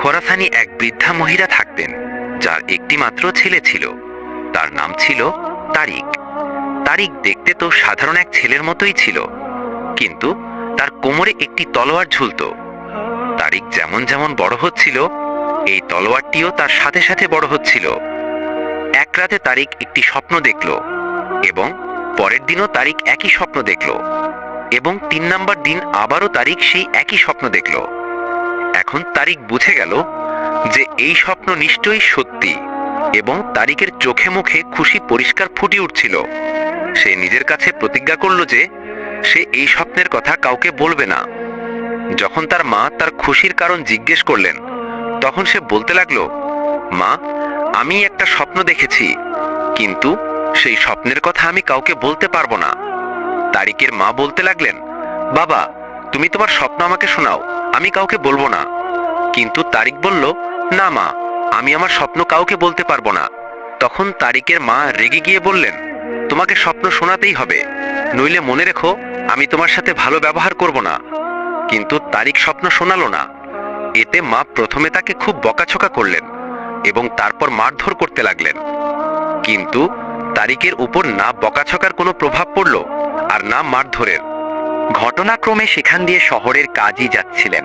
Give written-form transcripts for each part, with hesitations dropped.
খোরাসানি এক বৃদ্ধা মহিলা থাকতেন, যার একটি মাত্র ছেলে ছিল। তার নাম ছিল তারিক। তারিক দেখতে তো সাধারণ এক ছেলের মতোই ছিল, কিন্তু তার কোমরে একটি তলোয়ার ঝুলত। তারিক যেমন যেমন বড় হচ্ছিল, এই তলোয়ারটিও তার সাথে সাথে বড় হচ্ছিল। এক রাতে তারিক একটি স্বপ্ন দেখল, এবং পরের দিনও তারিক একই স্বপ্ন দেখল, এবং ৩ নম্বর দিন আবারও তারিক সেই একই স্বপ্ন দেখল। এখন তারিক বুঝে গেল যে এই স্বপ্ন নিশ্চয়ই সত্যি, এবং তারিকের চোখে মুখে খুশি পরিষ্কার ফুটে উঠছিল। সে নিজের কাছে প্রতিজ্ঞা করল যে সে এই স্বপ্নের কথা কাউকে বলবে না। যখন তার মা তার খুশির কারণ জিজ্ঞেস করলেন, তখন সে বলতে লাগলো, মা, আমি একটা স্বপ্ন দেখেছি, কিন্তু সেই স্বপ্নের কথা আমি কাউকে বলতে পারবো না। তারিকের মা বলতে লাগলেন, বাবা, তুমি তোমার স্বপ্ন আমাকে শোনাও, আমি কাউকে বলবো না। কিন্তু তারিক বলল, না মা, আমি আমার স্বপ্ন কাউকে বলতে পারবো না। তখন তারিকের মা রেগে গিয়ে বললেন, তোমাকে স্বপ্ন শোনাতেই হবে, নইলে মনে রেখো আমি তোমার সাথে ভালো ব্যবহার করব না। কিন্তু তারিক স্বপ্ন শোনালো না। এতে মা প্রথমে তাকে খুব বকাঝকা করলেন এবং তারপর মারধর করতে লাগলেন। কিন্তু তারিকের উপর না বকাঝকার কোনো প্রভাব পড়ল আর না মারধরের। ঘটনাক্রমে সেখান দিয়ে শহরের কাজী যাচ্ছিলেন।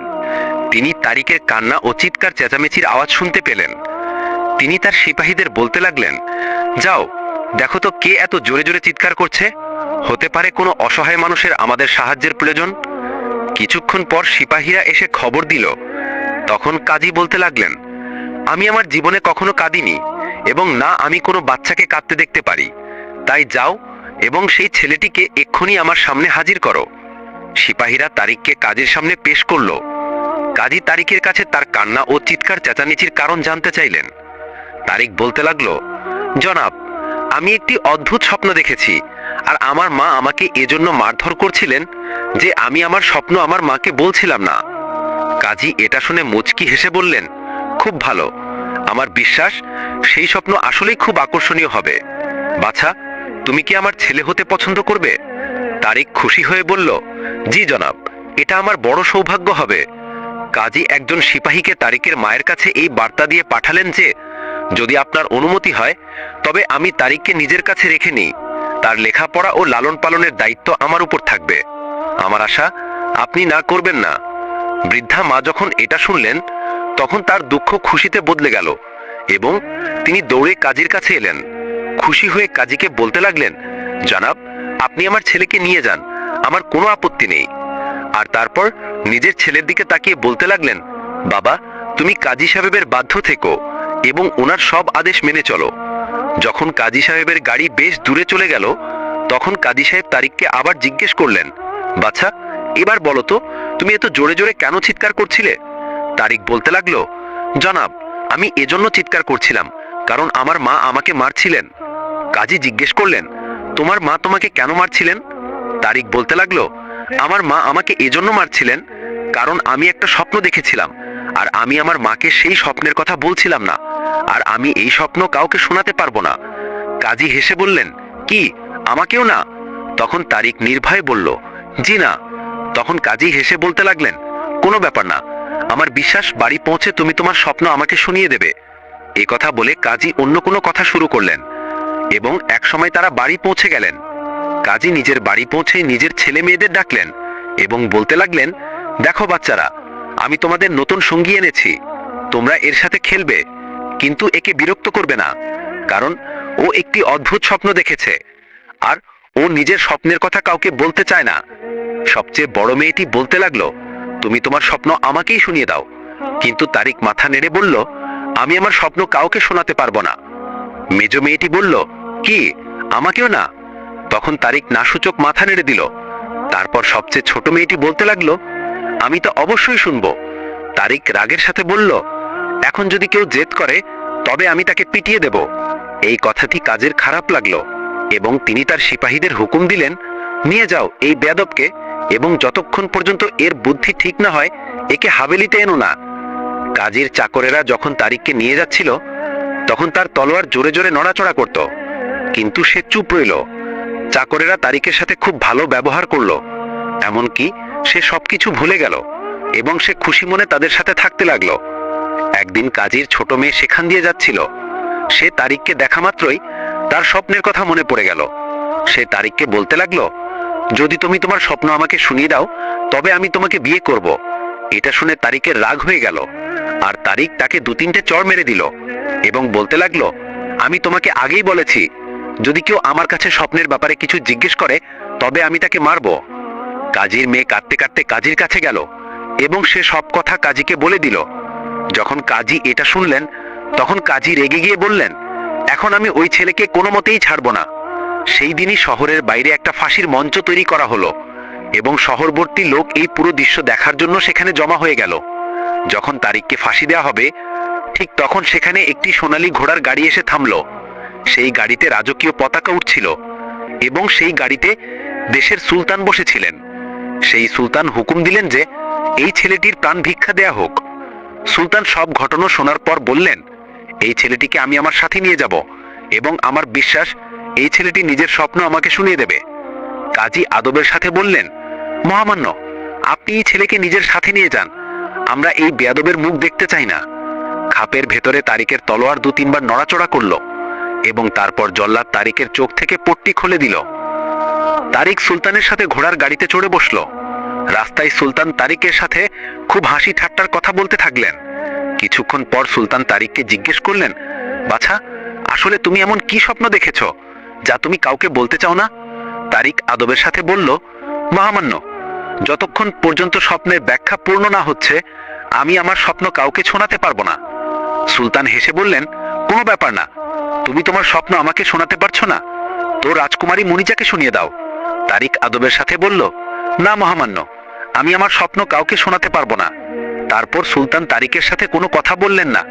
তিনি তারিকের কান্না ও চিৎকার চেঁচামেচির আওয়াজ শুনতে পেলেন। তিনি তার সিপাহীদের বলতে লাগলেন, যাও দেখো তো কে এত জোরে জোরে চিৎকার করছে, হতে পারে কোনো অসহায় মানুষের আমাদের সাহায্যের প্রয়োজন। কিছুক্ষণ পর সিপাহীরা এসে খবর দিল। তখন কাজী বলতে লাগলেন, আমি আমার জীবনে কখনো কাঁদিনি, এবং না আমি কোনো বাচ্চাকে কাঁদতে দেখতে পারি। তাই যাও এবং সেই ছেলেটিকে এক্ষুনি আমার সামনে হাজির করো। সিপাহীরা তারিককে কাজীর সামনে পেশ করল। কাজী তারিকের কাছে তার কান্না ও চিৎকার চেঁচামেচির কারণ জানতে চাইলেন। তারিক বলতে লাগলো, জনাব, আমি একটি অদ্ভুত স্বপ্ন দেখেছি, আর আমার মা আমাকে এজন্য মারধর করছিলেন যে আমি আমার স্বপ্ন আমার মাকে বলছিলাম না। কাজী এটা শুনে মুচকি হেসে বললেন, খুব ভালো, আমার বিশ্বাস সেই স্বপ্ন আসলেই খুব আকর্ষণীয় হবে। বাছা, তুমি কি আমার ছেলে হতে পছন্দ করবে? তারিক খুশি হয়ে বলল, জি জনাব, এটা আমার বড় সৌভাগ্য হবে। কাজী একজন সিপাহীকে তারিকের মায়ের কাছে এই বার্তা দিয়ে পাঠালেন যে যদি আপনার অনুমতি হয় তবে আমি তারিককে নিজের কাছে রেখে নিই। তার লেখাপড়া ও লালন পালনের দায়িত্ব আমার উপর থাকবে। আমার আশা আপনি না করবেন না। বৃদ্ধা মা যখন এটা শুনলেন, তখন তার দুঃখ খুশিতে বদলে গেল, এবং তিনি দৌড়ে কাজীর কাছে এলেন। খুশি হয়ে কাজীকে বলতে লাগলেন, জনাব, আপনি আমার ছেলেকে নিয়ে যান, আমার কোনো আপত্তি নেই। আর তারপর নিজের ছেলের দিকে তাকিয়ে বলতে লাগলেন, বাবা, তুমি কাজী সাহেবের বাধ্য থেকো এবং ওনার সব আদেশ মেনে চলো। যখন কাজী সাহেবের গাড়ি বেশ দূরে চলে গেল, তখন কাজী সাহেব তারিককে আবার জিজ্ঞেস করলেন, বাছা, এবার বলো তো তুমি এত জোরে জোরে কেন চিৎকার করছিলে? তারিক বলতে লাগলো, জনাব, আমি এজন্য চিৎকার করছিলাম কারণ আমার মা আমাকে মারছিলেন। কাজী জিজ্ঞেস করলেন, তোমার মা তোমাকে কেন মারছিলেন? তারিক বলতে লাগলো, আমার মা আমাকে এজন্য মারছিলেন কারণ আমি একটা স্বপ্ন দেখেছিলাম, আর আমি আমার মাকে সেই স্বপ্নের কথা বলছিলাম না, আর আমি এই স্বপ্ন কাউকে শোনাতে পারবো না। কাজী হেসে বললেন, কি, আমাকেও না? তখন তারিক নির্ভয়ে বলল, জি না। তখন কাজী হেসে বলতে লাগলেন, কোনো ব্যাপার না, আমার বিশ্বাস বাড়ি পৌঁছে তুমি তোমার স্বপ্ন আমাকে শুনিয়ে দেবে। এই কথা বলে কাজী অন্য কোনো কথা শুরু করলেন, এবং একসময় তারা বাড়ি পৌঁছে গেলেন। কাজী নিজের বাড়ি পৌঁছে নিজের ছেলে মেয়েদের ডাকলেন এবং বলতে লাগলেন, দেখো বাচ্চারা, আমি তোমাদের নতুন সঙ্গী এনেছি, তোমরা এর সাথে খেলবে, কিন্তু একে বিরক্ত করবে না, কারণ ও একটি অদ্ভুত স্বপ্ন দেখেছে, আর ও নিজের স্বপ্নের কথা কাউকে বলতে চায় না। সবচেয়ে বড় মেয়েটি বলতে লাগলো, তুমি তোমার স্বপ্ন আমাকেই শুনিয়ে দাও। কিন্তু তারিক মাথা নেড়ে বলল, আমি আমার স্বপ্ন কাউকে শোনাতে পারবো না। মেজ মেয়েটি বলল, কি, আমাকেও না? তখন তারিক নাসূচক মাথা নেড়ে দিল। তারপর সবচেয়ে ছোট মেয়েটি বলতে লাগলো, আমি তো অবশ্যই শুনবো। তারিক রাগের সাথে বলল, এখন যদি কেউ জেদ করে তবে আমি তাকে পিটিয়ে দেব। এই কথাটি কাজের খারাপ লাগলো, এবং তিনি তার সিপাহীদের হুকুম দিলেন, নিয়ে যাও এই বেয়াদবকে, এবং যতক্ষণ পর্যন্ত এর বুদ্ধি ঠিক না হয় একে হাভেলিতে এনো না। কাজের চাকরেরা যখন তারিককে নিয়ে যাচ্ছিল, তখন তার তলোয়ার জোরে জোরে নড়াচড়া করত, কিন্তু সে চুপ রইল। চাকরেরা তারিকের সাথে খুব ভালো ব্যবহার করলো, এমনকি সে সবকিছু ভুলে গেল এবং সে খুশি মনে তাদের সাথে থাকতে লাগলো। একদিন কাজীর ছোট মেয়ে সেখান দিয়ে যাচ্ছিল। সে তারিককে দেখা মাত্রই তার স্বপ্নের কথা মনে পড়ে গেল। সে তারিককে বলতে লাগলো, যদি তুমি তোমার স্বপ্ন আমাকে শুনিয়ে দাও তবে আমি তোমাকে বিয়ে করব। এটা শুনে তারিকের রাগ হয়ে গেল, আর তারিক তাকে 2-3টে চড় মেরে দিল এবং বলতে লাগলো, আমি তোমাকে আগেই বলেছি যদি কেউ আমার কাছে স্বপ্নের ব্যাপারে কিছু জিজ্ঞেস করে তবে আমি তাকে মারব। কাজীর মেয়ে কাঁদতে কাঁদতে কাজীর কাছে গেল এবং সে সব কথা কাজীকে বলে দিল। যখন কাজী এটা শুনলেন তখন কাজী রেগে গিয়ে বললেন, এখন আমি ওই ছেলেকে কোনো মতেই ছাড়ব না। সেই দিনই শহরের বাইরে একটা ফাঁসির মঞ্চ তৈরি করা হলো এবং শহরবর্তী লোক এই পুরো দৃশ্য দেখার জন্য সেখানে জমা হয়ে গেল। যখন তারিককে ফাঁসি দেওয়া হবে ঠিক তখন সেখানে একটি সোনালী ঘোড়ার গাড়ি এসে থামলো। সেই গাড়িতে রাজকীয় পতাকা উঠছিল এবং সেই গাড়িতে দেশের সুলতান বসেছিলেন। সেই সুলতান হুকুম দিলেন যে এই ছেলেটির প্রাণ ভিক্ষা দেয়া হোক। সুলতান সব ঘটনা শোনার পর বললেন, এই ছেলেটিকে আমি আমার সাথে নিয়ে যাব এবং আমার বিশ্বাস এই ছেলেটি নিজের স্বপ্ন আমাকে শুনিয়ে দেবে। কাজী আদবের সাথে বললেন, মহামান্য, আপনি এই ছেলেকে নিজের সাথে নিয়ে যান, আমরা এই বেয়াদবের মুখ দেখতে চাই না। খাপের ভেতরে তারিকের তলোয়ার 2-3 বার নড়াচড়া করলো এবং তারপর জল্লাদ তারিকের চোখ থেকে পট্টি খুলে দিল। তারিক সুলতানের সাথে ঘোড়ার গাড়িতে চড়ে বসলো। রাস্তায় সুলতান তারিকের সাথে খুব হাসি ঠাট্টার কথা বলতে থাকলেন। কিছুক্ষণ পর সুলতান তারিককে জিজ্ঞেস করলেন, বাছা, আসলে তুমি এমন কি স্বপ্ন দেখেছ যা তুমি কাউকে বলতে চাও না? তারিক আদবের সাথে বলল, মহামান্য, যতক্ষণ পর্যন্ত স্বপ্নের ব্যাখ্যা পূর্ণ না হচ্ছে আমি আমার স্বপ্ন কাউকে শোনাতে পারবো না। সুলতান হেসে বললেন, কোনো ব্যাপার না, তুমি তোমার স্বপ্ন আমাকে শোনাতে পারছো না তো রাজকুমারী মুনিজাকে শুনিয়ে দাও। তারিক আদবের সাথে বলল, না মহামান্য, আমি আমার স্বপ্ন কাউকে শোনাতে পারবো না। তারপর সুলতান তারিকের সাথে কোনো কথা বললেন না,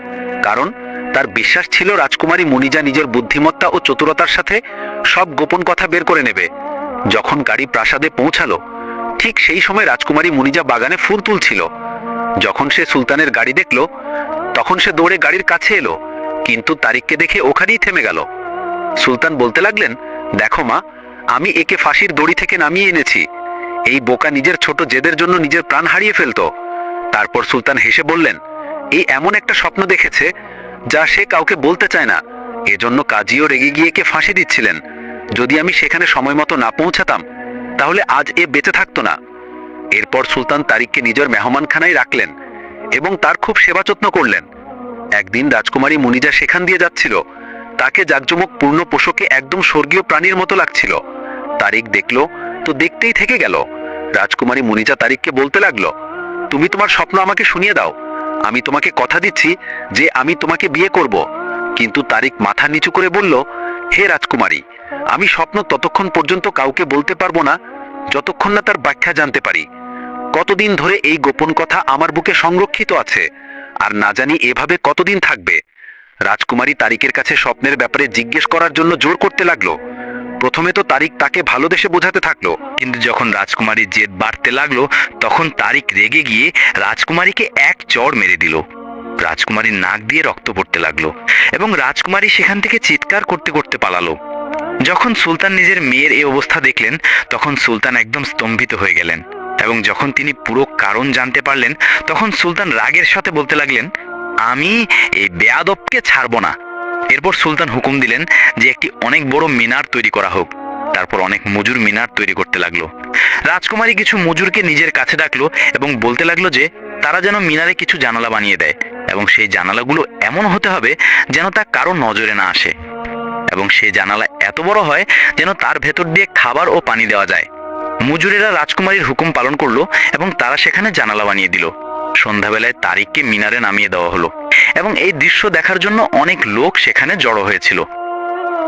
কারণ তার বিশ্বাস ছিল রাজকুমারী মুনিজা নিজের বুদ্ধিমত্তা ও চতুরতার সাথে সব গোপন কথা বের করে নেবে। যখন গাড়ি প্রাসাদে পৌঁছালো ঠিক সেই সময় রাজকুমারী মুনিজা বাগানে ফুল তুলছিল। যখন সে সুলতানের গাড়ি দেখল তখন সে দৌড়ে গাড়ির কাছে এলো, কিন্তু তারিককে দেখে ওখানেই থেমে গেল। সুলতান বলতে লাগলেন, দেখো মা, আমি একে ফাঁসির দড়ি থেকে নামিয়ে এনেছি। এই বোকা নিজের ছোট জেদের জন্য নিজের প্রাণ হারিয়ে ফেলতো। তারপর সুলতান হেসে বললেন, এই এমন একটা স্বপ্ন দেখেছে যা সে কাউকে বলতে চায় না, এজন্য কাজীও রেগে গিয়ে একে ফাঁসি দিচ্ছিলেন। যদি আমি সেখানে সময় মতো না পৌঁছাতাম তাহলে আজ এ বেঁচে থাকতো না। এরপর সুলতান তারিককে নিজের মেহমানখানায় রাখলেন এবং তার খুব সেবা যত্ন করলেন। একদিন রাজকুমারী মুনিজা সেখান দিয়ে যাচ্ছিল। তাকে জাঁকজমক পূর্ণ পোশাকে একদম স্বর্গীয় প্রাণীর মতো লাগছিল। তারিক দেখলো তো দেখতেই থেকে গেল। রাজকুমারী মুনিজা তারিককে বলতে লাগলো, তুমি তোমার স্বপ্ন আমাকে শুনিয়ে দাও, আমি তোমাকে কথা দিচ্ছি যে আমি তোমাকে বিয়ে করব। কিন্তু তারিক মাথা নিচু করে বলল, হে রাজকুমারী, আমি স্বপ্ন ততক্ষণ পর্যন্ত কাউকে বলতে পারবো না যতক্ষণ না তার ব্যাখ্যা জানতে পারি। কতদিন ধরে এই গোপন কথা আমার বুকে সংরক্ষিত আছে, আর না জানি এভাবে কতদিন থাকবে। রাজকুমারী তারিকের কাছে স্বপ্নের ব্যাপারে জিজ্ঞেস করার জন্য জোর করতে লাগলো। প্রথমে তো তারিক তাকে ভালোবেসে বোঝাতে থাকলো, কিন্তু যখন রাজকুমারীর জেদ বাড়তে লাগলো তখন তারিক রেগে গিয়ে রাজকুমারীকে এক চড় মেরে দিল। রাজকুমারীর নাক দিয়ে রক্ত পড়তে লাগলো এবং রাজকুমারী সেখান থেকে চিৎকার করতে করতে পালালো। যখন সুলতান নিজের মেয়ের এই অবস্থা দেখলেন তখন সুলতান একদম স্তম্ভিত হয়ে গেলেন এবং যখন তিনি পুরো কারণ জানতে পারলেন তখন সুলতান রাগের সাথে বলতে লাগলেন, আমি এই বেয়াদবকে ছাড়বো না। এরপর সুলতান হুকুম দিলেন যে একটি অনেক বড় মিনার তৈরি করা হোক। তারপর অনেক মজুর মিনার তৈরি করতে লাগলো। রাজকুমারী কিছু মজুরকে নিজের কাছে ডাকলো এবং বলতে লাগলো যে তারা যেন মিনারে কিছু জানালা বানিয়ে দেয় এবং সেই জানালাগুলো এমন হতে হবে যেন তা কারো নজরে না আসে এবং সেই জানালা এত বড় হয় যেন তার ভেতর দিয়ে খাবার ও পানি দেওয়া যায়। মজুরেরা রাজকুমারীর হুকুম পালন করলো এবং তারা সেখানে জানালা বানিয়ে দিল। সন্ধ্যাবেলায় তারিককে মিনারে নামিয়ে দেওয়া হলো এবং এই দৃশ্য দেখার জন্য অনেক লোক সেখানে জড়ো হয়েছিল।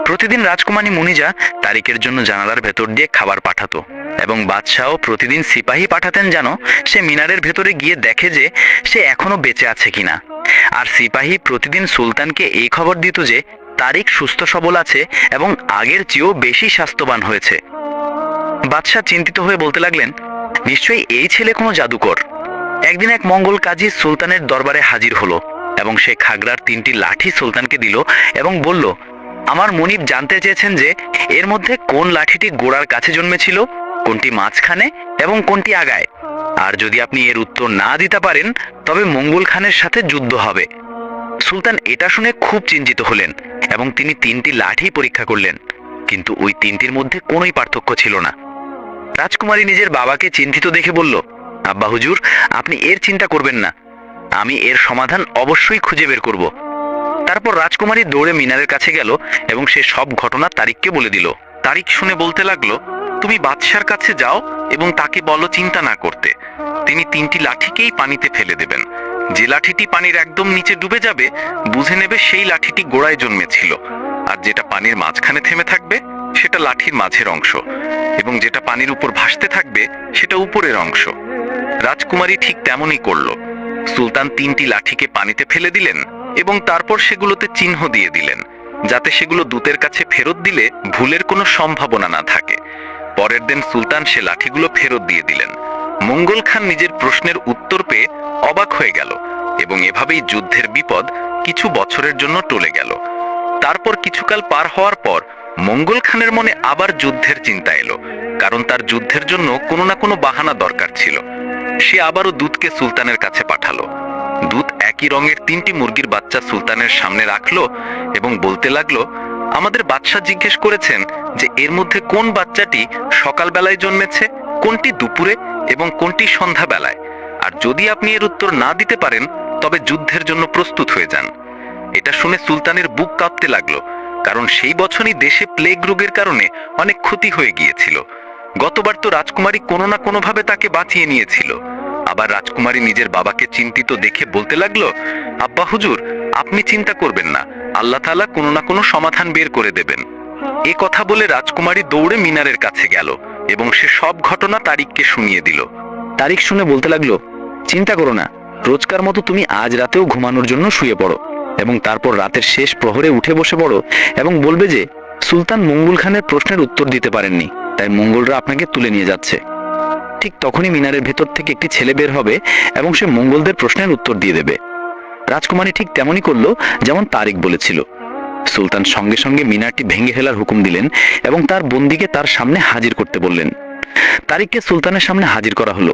প্রতিদিন রাজকুমারী মুনিজা তারিকের জন্য জানালার ভেতর দিয়ে খাবার পাঠাতো এবং বাদশাহও প্রতিদিন সিপাহী পাঠাতেন যেন সে মিনারের ভেতরে গিয়ে দেখে যে সে এখনো বেঁচে আছে কিনা। আর সিপাহী প্রতিদিন সুলতানকে এই খবর দিত যে তারিক সুস্থ সবল আছে এবং আগের চেয়েও বেশি স্বাস্থ্যবান হয়েছে। বাদশাহ চিন্তিত হয়ে বলতে লাগলেন, নিশ্চয়ই এই ছেলে কোনো জাদুকর। একদিন এক মঙ্গল কাজী সুলতানের দরবারে হাজির হলো এবং সে খাগড়ার 3টি লাঠি সুলতানকে দিল এবং বলল, আমার মনিব জানতে চেয়েছেন যে এর মধ্যে কোন লাঠিটি গোড়ার কাছে জন্মেছিল, কোনটি মাঝখানে এবং কোনটি আগায়। আর যদি আপনি এর উত্তর না দিতে পারেন তবে মঙ্গল খানের সাথে যুদ্ধ হবে। সুলতান এটা শুনে খুব চিন্তিত হলেন এবং তিনি 3টি লাঠি পরীক্ষা করলেন, কিন্তু ওই 3টির মধ্যে কোনোই পার্থক্য ছিল না। রাজকুমারী নিজের বাবাকে চিন্তিত দেখে বলল, আব্বা হুজুর, আপনি এর চিন্তা করবেন না, আমি এর সমাধান অবশ্যই খুঁজে বের করব। তারপর রাজকুমারী দৌড়ে মিনারের কাছে গেল এবং সে সব ঘটনা তারিককে বলে দিল। তারিক শুনে বলতে লাগলো, তুমি বাদশার কাছে যাও এবং তাকে বলো চিন্তা না করতে। তিনি 3টি লাঠিকেই পানিতে ফেলে দেবেন। যে লাঠিটি পানির একদম নিচে ডুবে যাবে, বুঝে নেবে সেই লাঠিটি গোড়ায় জন্মেছিল, আর যেটা পানির মাঝখানে থেমে থাকবে সেটা লাঠির মাঝের অংশ, এবং যেটা পানির উপর ভাসতে থাকবে সেটা উপরের অংশ। রাজকুমারী ঠিক তেমনই করল। সুলতান 3টি লাঠিকে পানিতে ফেলে দিলেন এবং তারপর সেগুলোতে চিহ্ন দিয়ে দিলেন, যাতে সেগুলো দূতের কাছে ফেরত দিলে ভুলের কোনো সম্ভাবনা না থাকে। পরের দিন সুলতান সে লাঠিগুলো ফেরত দিয়ে দিলেন। মঙ্গল খান নিজের প্রশ্নের উত্তর পেয়ে অবাক হয়ে গেল এবং এভাবেই যুদ্ধের বিপদ কিছু বছরের জন্য টলে গেল। তারপর কিছুকাল পার হওয়ার পর মঙ্গল খানের মনে আবার যুদ্ধের চিন্তা এলো, কারণ তার যুদ্ধের জন্য কোনো না কোনো বাহানা দরকার ছিল। সে আবারও দূতকে সুলতানের কাছে পাঠালো। দূত একই রঙের 3টি মুরগির বাচ্চা সুলতানের সামনে রাখলো এবং বলতে লাগলো, আমাদের বাদশা জিজ্ঞেস করেছেন যে এর মধ্যে কোন বাচ্চাটি সকালবেলায় জন্মেছে, কোনটি দুপুরে এবং কোনটি সন্ধ্যাবেলায়, আর যদি আপনি এর উত্তর না দিতে পারেন তবে যুদ্ধের জন্য প্রস্তুত হয়ে যান। এটা শুনে সুলতানের বুক কাঁপতে লাগলো, কারণ সেই বছরই দেশে প্লেগ রোগের কারণে অনেক ক্ষতি হয়ে গিয়েছিল। গতবার তো রাজকুমারী কোনো না কোনোভাবে তাকে বাঁচিয়ে নিয়েছিল। আবার রাজকুমারী নিজের বাবাকে চিন্তিত দেখে বলতে লাগলো, আব্বা হুজুর, আপনি চিন্তা করবেন না, আল্লাহ তাআলা কোনো না কোনো সমাধান বের করে দেবেন। এ কথা বলে রাজকুমারী দৌড়ে মিনারের কাছে গেল এবং সে সব ঘটনা তারিককে শুনিয়ে দিল। তারিক শুনে বলতে লাগলো, চিন্তা করো না, রোজকার মতো তুমি আজ রাতেও ঘুমানোর জন্য শুয়ে পড়ো এবং তারপর রাতের শেষ প্রহরে উঠে বসে পড়ো এবং বলবে যে সুলতান মঙ্গল খানের প্রশ্নের উত্তর দিতে পারেননি, তাই মঙ্গলরা আপনাকে তুলে নিয়ে যাচ্ছে। ঠিক তখনই মিনারের ভেতর থেকে একটি ছেলে বের হবে এবং সে মঙ্গলদের প্রশ্নের উত্তর দিয়ে দেবে। রাজকুমারী ঠিক তেমনই করলো যেমন তারিক বলেছিল। সুলতান সঙ্গে সঙ্গে মিনারটি ভেঙে ফেলার হুকুম দিলেন এবং তার বন্দীকে তার সামনে হাজির করতে বললেন। তারিককে সুলতানের সামনে হাজির করা হলো।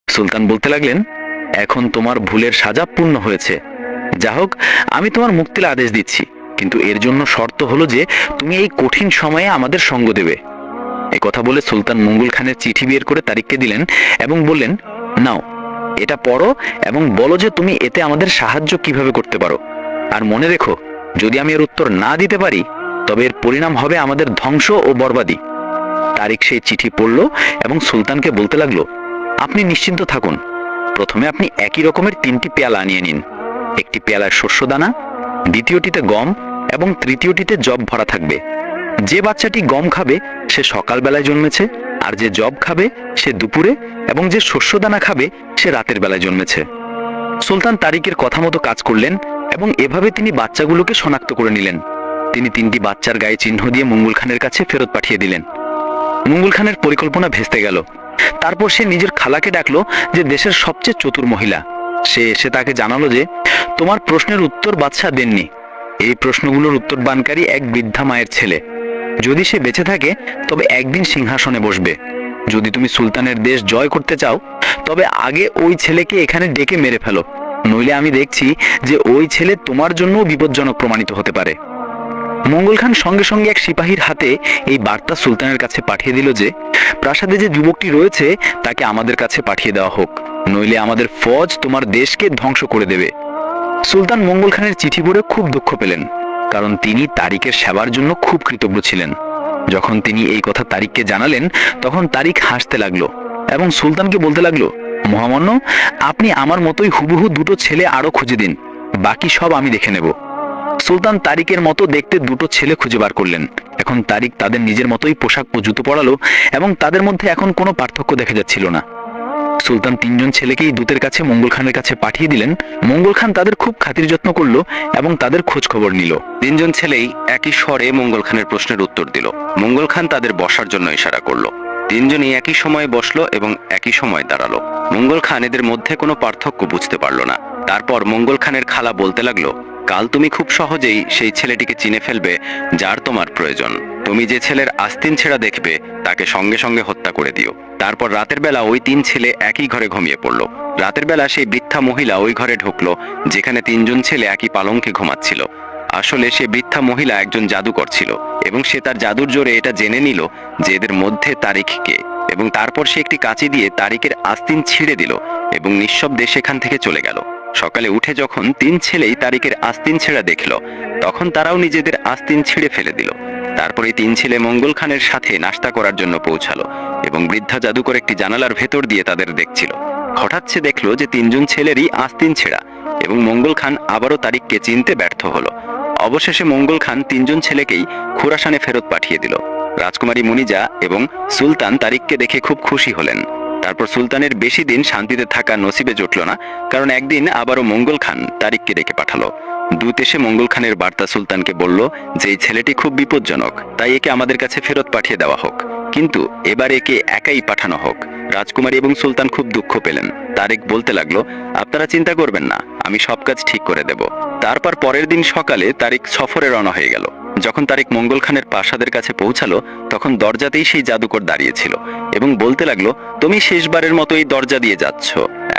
সুলতান বলতে লাগলেন, এখন তোমার ভুলের সাজা পূর্ণ হয়েছে। যা হোক, আমি তোমার মুক্তির আদেশ দিচ্ছি, কিন্তু এর জন্য শর্ত হলো যে তুমি এই কঠিন সময়ে আমাদের সঙ্গ দেবে। এই কথা বলে সুলতান মঙ্গল খানের চিঠি বের করে তারিককে দিলেন এবং বললেন, নাও, এটা পড়ো এবং বলো যে তুমি এতে আমাদের সাহায্য কিভাবে করতে পারো। আর মনে রেখো, যদি আমি এর উত্তর না দিতে পারি তবে এর পরিণাম হবে আমাদের ধ্বংস ও বরবাদি। তারিক সেই চিঠি পড়ল এবং সুলতানকে বলতে লাগলো, আপনি নিশ্চিন্ত থাকুন। প্রথমে আপনি একই রকমের 3টি পেয়ালা আনিয়ে নিন। একটি পেয়ালায় শস্যদানা, দ্বিতীয়টিতে গম এবং তৃতীয়টিতে জব ভরা থাকবে। যে বাচ্চাটি গম খাবে সে সকালবেলায় জন্মেছে, আর যে জব খাবে সে দুপুরে, এবং যে শস্যদানা খাবে সে রাতের বেলায় জন্মেছে। সুলতান তারিকের কথা মতো কাজ করলেন এবং এভাবে তিনি বাচ্চাগুলোকে শনাক্ত করে নিলেন। তিনি 3টি বাচ্চার গায়ে চিহ্ন দিয়ে মঙ্গল খানের কাছে ফেরত পাঠিয়ে দিলেন। মঙ্গল খানের পরিকল্পনা ভেস্তে গেল। তারপর সে নিজের খালাকে ডাকলো, যে দেশের সবচেয়ে চতুর মহিলা। সে এসে তাকে জানালো যে তোমার প্রশ্নের উত্তর বাদশা দেননি। এই প্রশ্নগুলোর উত্তর দানকারী এক বৃদ্ধা মায়ের ছেলে। যদি সে বেঁচে থাকে তবে একদিন সিংহাসনে বসবে। যদি তুমি সুলতানের দেশ জয় করতে চাও তবে আগে ওই ছেলেকে এখানে ডেকে মেরে ফেলো, নইলে আমি দেখছি যে ওই ছেলে তোমার জন্য বিপজ্জনক প্রমাণিত হতে পারে। মঙ্গল খান সঙ্গে সঙ্গে এক সিপাহীর হাতে এই বার্তা সুলতানের কাছে পাঠিয়ে দিল যে প্রাসাদে যে যুবকটি রয়েছে তাকে আমাদের কাছে পাঠিয়ে দেওয়া হোক, নইলে আমাদের ফৌজ তোমার দেশকে ধ্বংস করে দেবে। সুলতান মঙ্গল খানের চিঠি পড়ে খুব দুঃখ পেলেন, কারণ তিনি তারিকের সেবার জন্য খুব কৃতজ্ঞ ছিলেন। যখন তিনি এই কথা তারিককে জানালেন তখন তারিক হাসতে লাগলো এবং সুলতানকে বলতে লাগলো, মহামান্য, আপনি আমার মতোই হুবহু 2টো ছেলে আরো খুঁজে দিন, বাকি সব আমি দেখে নেব। সুলতান তারিকের মতো দেখতে 2টো ছেলে খুঁজে বার করলেন। এখন তারিক তাদের নিজের মতোই পোশাক ও জুতো পরালো এবং তাদের মধ্যে এখন কোনো পার্থক্য দেখা যাচ্ছিল না। সুলতান 3জন ছেলেকেই দূতের কাছে মঙ্গল খানের কাছে পাঠিয়ে দিলেন। মঙ্গল খান তাদের খুব খাতির যত্ন করলো এবং তাদের খোঁজ খবর নিল। 3জন ছেলেই একই স্বরে মঙ্গল খানের প্রশ্নের উত্তর দিল। মঙ্গল খান তাদের বসার জন্য ইশারা করলো। 3জনই একই সময়ে বসলো এবং একই সময় দাঁড়ালো। মঙ্গল খান এদের মধ্যে কোনো পার্থক্য বুঝতে পারল না। তারপর মঙ্গল খানের খালা বলতে লাগলো, কাল তুমি খুব সহজেই সেই ছেলেটিকে চিনে ফেলবে যার তোমার প্রয়োজন। তুমি যে ছেলের আস্তিন ছেঁড়া দেখবে তাকে সঙ্গে সঙ্গে হত্যা করে দিও। তারপর রাতের বেলা ওই 3 ছেলে একই ঘরে ঘুমিয়ে পড়ল। রাতের বেলা সেই বৃদ্ধা মহিলা ওই ঘরে ঢুকলো যেখানে 3জন ছেলে একই পালঙ্কে ঘুমাচ্ছিল। আসলে সে বৃদ্ধা মহিলা একজন জাদুকর ছিল এবং সে তার জাদুর জোরে এটা জেনে নিল যে এদের মধ্যে তারিক কে, এবং তারপর সে একটি কাঁচি দিয়ে তারিকের আস্তিন ছিঁড়ে দিল এবং নিঃশব্দে সেখান থেকে চলে গেল। সকালে উঠে যখন 3 ছেলেই তারিকের আস্তিন ছেঁড়া দেখল, তখন তারাও নিজেদের আস্তিন ছিঁড়ে ফেলে দিল। তারপরে 3 ছেলে মঙ্গল খানের সাথে নাস্তা করার জন্য পৌঁছালো এবং বৃদ্ধা জাদুকর একটি জানালার ভেতর দিয়ে তাদের দেখছিল। হঠাৎ সে দেখলো যে 3জন ছেলেরই আস্তিন ছেঁড়া এবং মঙ্গল খান আবারও তারিককে চিনতে ব্যর্থ হলো। অবশেষে মঙ্গল খান 3জন ছেলেকেই খোরাসানে ফেরত পাঠিয়ে দিল। রাজকুমারী মুনিজা এবং সুলতান তারিককে দেখে খুব খুশি হলেন। তারপর সুলতানের বেশি দিন শান্তিতে থাকা নসিবে জুটল না, কারণ একদিন আবারও মঙ্গল খান তারিককে ডেকে পাঠালো। দূত এসে মঙ্গল খানের বার্তা সুলতানকে বলল যে এই ছেলেটি খুব বিপজ্জনক, তাই একে আমাদের কাছে ফেরত পাঠিয়ে দেওয়া হোক, কিন্তু এবার একে একাই পাঠানো হোক। রাজকুমারী এবং সুলতান খুব দুঃখ পেলেন। তারিক বলতে লাগলো, আপনারা চিন্তা করবেন না, আমি সব কাজ ঠিক করে দেব। তারপর পরের দিন সকালে তারিক সফরে রওনা হয়ে গেল। যখন তারিক মঙ্গল খানের প্রাসাদের কাছে পৌঁছালো, তখন দরজাতেই সেই জাদুকর দাঁড়িয়েছিল এবং বলতে লাগলো, তুমি শেষবারের মতো এই দরজা দিয়ে যাচ্ছ,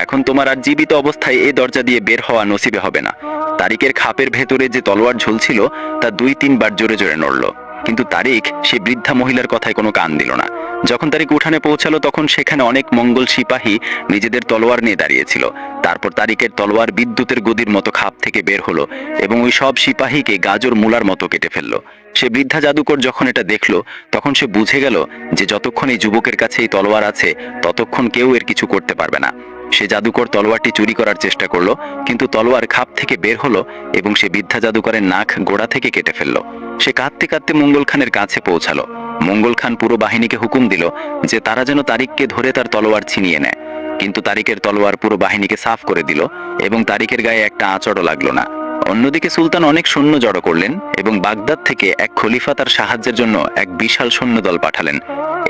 এখন তোমার আর জীবিত অবস্থায় এই দরজা দিয়ে বের হওয়া নসিবে হবে না। তারিকের খাপের ভেতরে যে তলোয়ার ঝুলছিল তা 2-3 বার জোরে জোরে নড়ল, কিন্তু তারিক সেই বৃদ্ধা মহিলার কথায় কোনো কান দিল না। যখন তারিক উঠানে পৌঁছালো, তখন সেখানে অনেক মঙ্গল সিপাহী নিজেদের তলোয়ার নিয়ে দাঁড়িয়েছিল। তারপর তারিকের তলোয়ার বিদ্যুতের গদির মতো খাপ থেকে বের হলো এবং ওই সব সিপাহীকে গাজর মূলার মতো কেটে ফেললো। সে বৃদ্ধা জাদুকর যখন এটা দেখলো, তখন সে বুঝে গেল যে যতক্ষণ এই যুবকের কাছে এই তলোয়ার আছে ততক্ষণ কেউ এর কিছু করতে পারবে না। সে জাদুকর তলোয়ারটি চুরি করার চেষ্টা করলো, কিন্তু তলোয়ার খাপ থেকে বের হলো এবং সে বৃদ্ধা জাদুকরের নাক গোড়া থেকে কেটে ফেললো। সে কাঁদতে কাঁদতে মঙ্গল খানের কাছে পৌঁছালো। মঙ্গল খান পুরো বাহিনীকে হুকুম দিল যে তারা যেন তারিককে ধরে তার তলোয়ার ছিনিয়ে নেয়, কিন্তু তারিকের তলোয়ার পুরো বাহিনীকে সাফ করে দিল এবং তারিকের গায়ে একটা আঁচড়ও লাগলো না। অন্যদিকে সুলতান অনেক সৈন্য জড়ো করলেন এবং বাগদাদ থেকে এক খলিফা তার সাহায্যের জন্য এক বিশাল সৈন্যদল পাঠালেন।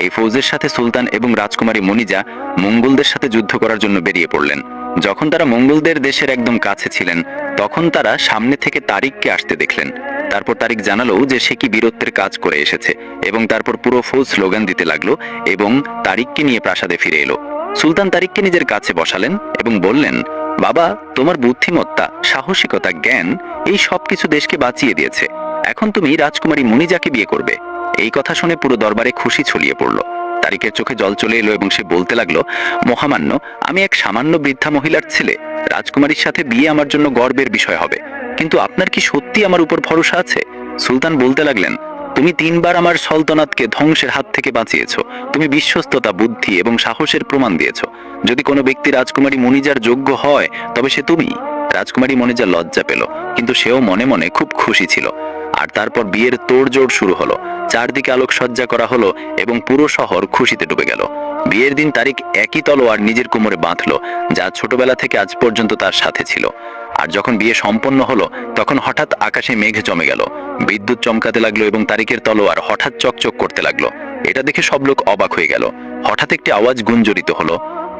এই ফৌজের সাথে সুলতান এবং রাজকুমারী মুনিজা মঙ্গলদের সাথে যুদ্ধ করার জন্য বেরিয়ে পড়লেন। যখন তারা মঙ্গলদের দেশের একদম কাছে ছিলেন, তখন তারা সামনে থেকে তারিককে আসতে দেখলেন। তারপর তারিক জানালো যে সে কি বীরত্বের কাজ করে এসেছে এবং তারপর পুরো ফৌজ স্লোগান দিতে লাগলো এবং তারিককে নিয়ে প্রাসাদে ফিরে এলো। সুলতান তারিককে নিজের কাছে বসালেন এবং বললেন, বাবা, তোমার বুদ্ধিমত্তা, সাহসিকতা, জ্ঞান এই সবকিছু দেশকে বাঁচিয়ে দিয়েছে। এখন তুমি রাজকুমারী মুনিজাকে বিয়ে করবে। এই কথা শুনে পুরো দরবারে খুশি ছড়িয়ে পড়ল। তারিকের চোখে জল চলে এলো এবং সে বলতে লাগলো, মহামান্য, আমি এক সামান্য বৃদ্ধা মহিলার ছেলে, রাজকুমারীর সাথে বিয়ে আমার জন্য গর্বের বিষয় হবে, কিন্তু আপনার কি সত্যি আমার উপর ভরসা আছে? সুলতান বলতে লাগলেন, তুমি 3 বার আমার সলতনাতকে ধ্বংসের হাত থেকে বাঁচিয়েছো। তুমি বিশ্বস্ততা, বুদ্ধি এবং সাহসের প্রমাণ দিয়েছো। যদি কোনো ব্যক্তি রাজকুমারী মুনিজার যোগ্য হয় তবে সে তুমি। রাজকুমারী মুনিজা লজ্জা পেল, কিন্তু সেও মনে মনে খুব খুশি ছিল। আর তারপর বিয়ের তোড়জোড় শুরু হলো। চারদিকে আলোকসজ্জা করা হলো এবং পুরো শহর খুশিতে ডুবে গেল। বিয়ের দিন তারিক একই তলোয়ার নিজের কোমরে বাঁধলো, যা ছোটবেলা থেকে আজ পর্যন্ত তার সাথে ছিল। আর যখন বিয়ে সম্পন্ন হলো, তখন হঠাৎ আকাশে মেঘ জমে গেল, বিদ্যুৎ চমকাতে লাগলো এবং তারিকের তলোয়ার হঠাৎ চকচক করতে লাগলো। এটা দেখে সব লোক অবাক হয়ে গেল। হঠাৎ একটি আওয়াজ গুঞ্জরিত হলো,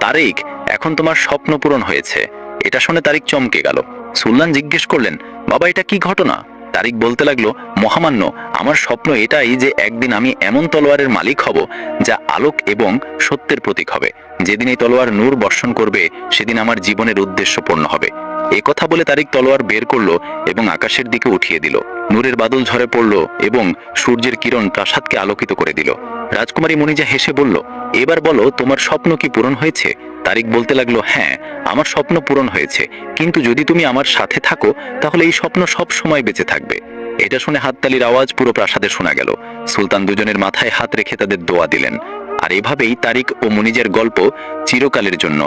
তারিক, এখন তোমার স্বপ্ন পূরণ হয়েছে। এটা শুনে তারিক চমকে গেল। সুলতান জিজ্ঞেস করলেন, বাবা, এটা কি ঘটনা? তারিক বলতে লাগলো, মহামান্য, আমার স্বপ্ন এটাই যে একদিন আমি এমন তলোয়ারের মালিক হব যা আলোক এবং সত্যের প্রতীক হবে। যেদিন এই তলোয়ার নূর বর্ষণ করবে, সেদিন আমার জীবনের উদ্দেশ্য পূর্ণ হবে। এই কথা বলে তারিক তলোয়ার বের করলো এবং আকাশের দিকে উঠিয়ে দিল। নূরের বাদল ঝরে পড়ল এবং সূর্যের কিরণ প্রাসাদকে আলোকিত করে দিল। রাজকুমারী মুনিজা হেসে বলল, এবার বলো, তোমার স্বপ্ন কি পূরণ হয়েছে? তারিক বলতে লাগলো, হ্যাঁ, আমার স্বপ্ন পূরণ হয়েছে, কিন্তু যদি তুমি আমার সাথে থাকো তাহলে এই স্বপ্ন সব সময় বেঁচে থাকবে। এটা শুনে হাততালির আওয়াজ পুরো প্রাসাদে শোনা গেল। সুলতান দুজনের মাথায় হাত রেখে তাদের দোয়া দিলেন। আর এভাবেই তারিক ও মুনিজার গল্প চিরকালের জন্য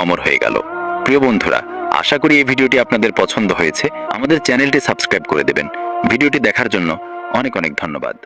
অমর হয়ে গেল। প্রিয় বন্ধুরা, আশা করি এই ভিডিওটি আপনাদের পছন্দ হয়েছে। আমাদের চ্যানেলটি সাবস্ক্রাইব করে দেবেন। ভিডিওটি দেখার জন্য অনেক অনেক ধন্যবাদ।